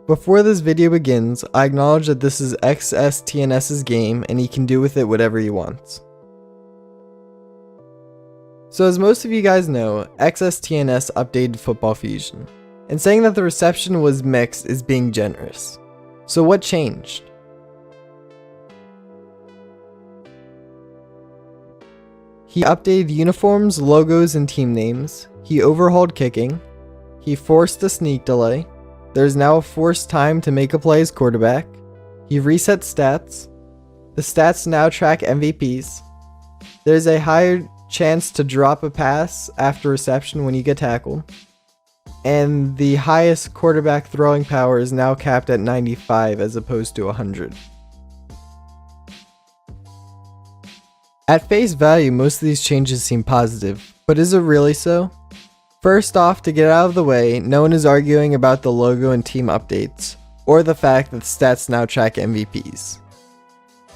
Before this video begins, I acknowledge that this is XSTNS's game and he can do with it whatever he wants. So as most of you guys know, XSTNS updated Football Fusion, and saying that the reception was mixed is being generous. So what changed? He updated uniforms, logos, and team names. He overhauled kicking. He forced a sneak delay. There's now a forced time to make a play as quarterback. He reset stats. The stats now track MVPs. There's a higher chance to drop a pass after reception when you get tackled. And the highest quarterback throwing power is now capped at 95 as opposed to 100. At face value, most of these changes seem positive, but is it really so? First off, to get out of the way, no one is arguing about the logo and team updates, or the fact that stats now track MVPs.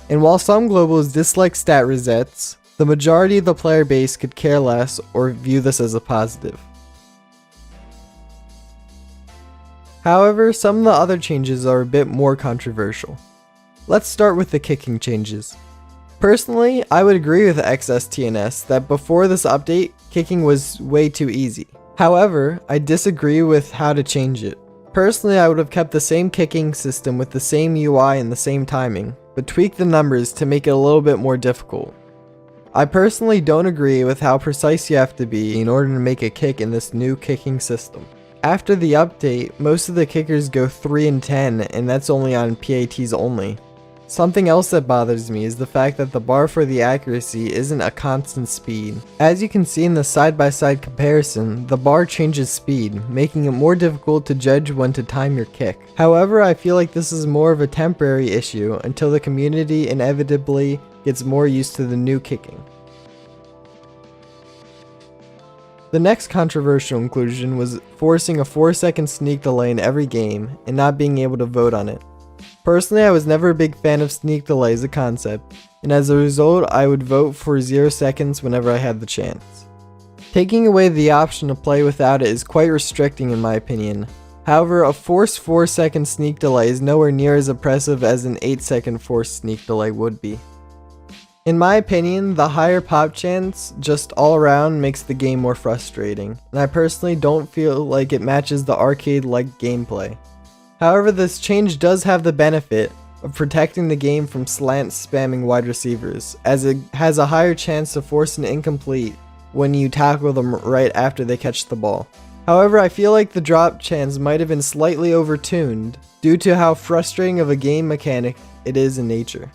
And while some globals dislike stat resets, the majority of the player base could care less or view this as a positive. However, some of the other changes are a bit more controversial. Let's start with the kicking changes. Personally, I would agree with XSTNS that before this update, kicking was way too easy. However, I disagree with how to change it. Personally, I would have kept the same kicking system with the same UI and the same timing, but tweaked the numbers to make it a little bit more difficult. I personally don't agree with how precise you have to be in order to make a kick in this new kicking system. After the update, most of the kickers go 3 and 10, and that's only on PATs only. Something else that bothers me is the fact that the bar for the accuracy isn't a constant speed. As you can see in the side-by-side comparison, the bar changes speed, making it more difficult to judge when to time your kick. However, I feel like this is more of a temporary issue until the community inevitably gets more used to the new kicking. The next controversial inclusion was forcing a 4-second sneak delay in every game and not being able to vote on it. Personally, I was never a big fan of sneak delay as a concept, and as a result, I would vote for 0 seconds whenever I had the chance. Taking away the option to play without it is quite restricting in my opinion. However, a forced 4-second sneak delay is nowhere near as oppressive as an 8-second forced sneak delay would be. In my opinion, the higher pop chance just all around makes the game more frustrating, and I personally don't feel like it matches the arcade-like gameplay. However, this change does have the benefit of protecting the game from slant spamming wide receivers, as it has a higher chance to force an incomplete when you tackle them right after they catch the ball. However, I feel like the drop chance might have been slightly overtuned due to how frustrating of a game mechanic it is in nature.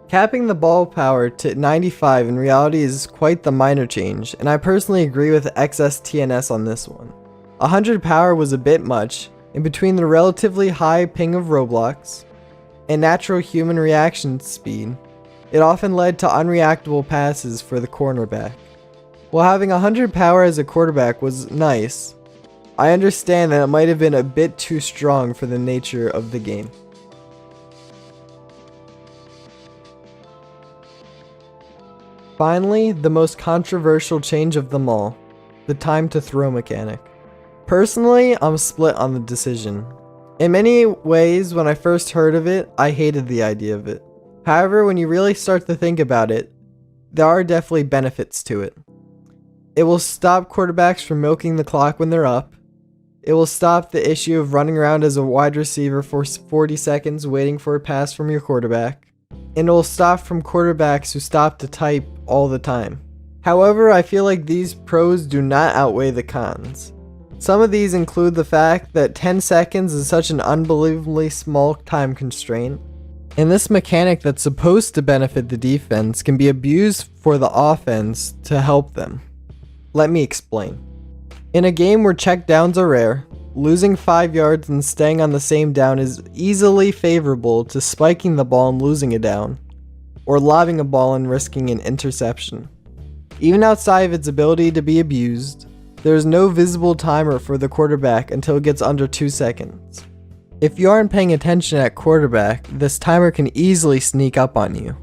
Capping the ball power to 95 in reality is quite the minor change, and I personally agree with XSTNS on this one. 100 power was a bit much, and between the relatively high ping of Roblox and natural human reaction speed, it often led to unreactable passes for the cornerback. While having 100 power as a quarterback was nice, I understand that it might have been a bit too strong for the nature of the game. Finally, the most controversial change of them all, the time to throw mechanic. Personally, I'm split on the decision. In many ways, when I first heard of it, I hated the idea of it. However, when you really start to think about it, there are definitely benefits to it. It will stop quarterbacks from milking the clock when they're up. It will stop the issue of running around as a wide receiver for 40 seconds waiting for a pass from your quarterback. And it will stop from quarterbacks who stop to type all the time. However, I feel like these pros do not outweigh the cons. Some of these include the fact that 10 seconds is such an unbelievably small time constraint, and this mechanic that's supposed to benefit the defense can be abused for the offense to help them. Let me explain. In a game where checkdowns are rare, losing 5 yards and staying on the same down is easily favorable to spiking the ball and losing a down, or lobbing a ball and risking an interception. Even outside of its ability to be abused, there is no visible timer for the quarterback until it gets under 2 seconds. If you aren't paying attention at quarterback, this timer can easily sneak up on you.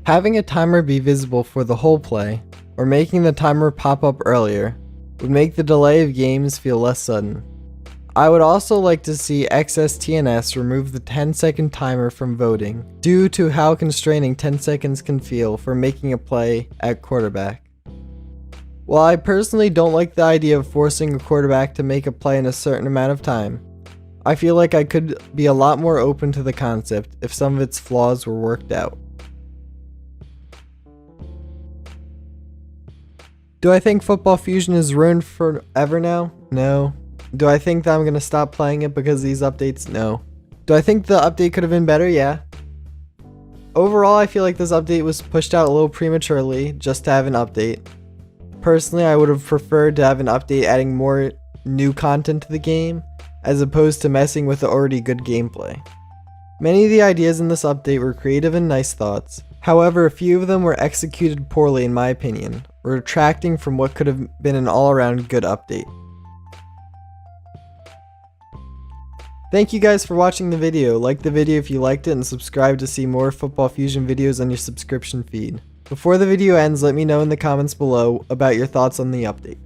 Having a timer be visible for the whole play, or making the timer pop up earlier, would make the delay of games feel less sudden. I would also like to see XSTNS remove the 10-second timer from voting, due to how constraining 10 seconds can feel for making a play at quarterback. While I personally don't like the idea of forcing a quarterback to make a play in a certain amount of time, I feel like I could be a lot more open to the concept if some of its flaws were worked out. Do I think Football Fusion is ruined forever now? No. Do I think that I'm going to stop playing it because of these updates? No. Do I think the update could have been better? Yeah. Overall, I feel like this update was pushed out a little prematurely just to have an update. Personally, I would have preferred to have an update adding more new content to the game, as opposed to messing with the already good gameplay. Many of the ideas in this update were creative and nice thoughts. However, a few of them were executed poorly in my opinion, retracting from what could have been an all-around good update. Thank you guys for watching the video. Like the video if you liked it and subscribe to see more Football Fusion videos on your subscription feed. Before the video ends, let me know in the comments below about your thoughts on the update.